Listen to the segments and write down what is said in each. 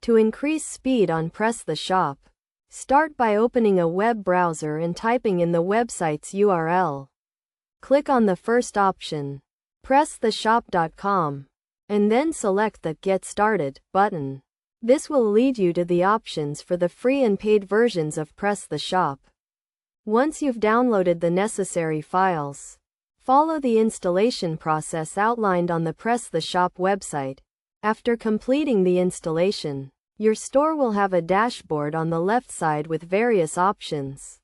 To increase speed on Presta Shop, start by opening a web browser and typing in the website's URL. Click on the first option, prestashop.com, and then select the Get Started button. This will lead you to the options for the free and paid versions of Presta Shop. Once you've downloaded the necessary files, follow the installation process outlined on the Presta Shop website. After completing the installation, your store will have a dashboard on the left side with various options,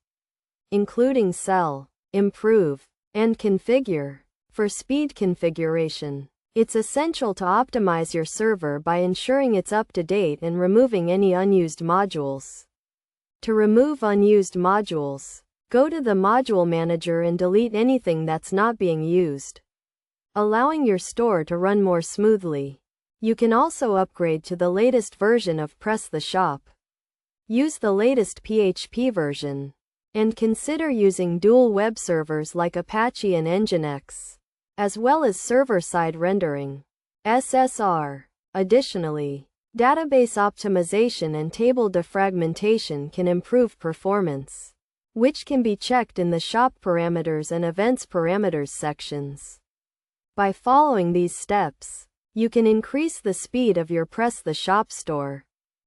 including Sell, Improve, and Configure. For speed configuration, it's essential to optimize your server by ensuring it's up to date and removing any unused modules. To remove unused modules, go to the Module Manager and delete anything that's not being used, allowing your store to run more smoothly. You can also upgrade to the latest version of Presta Shop. Use the latest PHP version, and consider using dual web servers like Apache and Nginx, as well as server-side rendering (SSR). Additionally, database optimization and table defragmentation can improve performance, which can be checked in the Shop Parameters and Events Parameters sections. By following these steps, you can increase the speed of your Presta Shop store.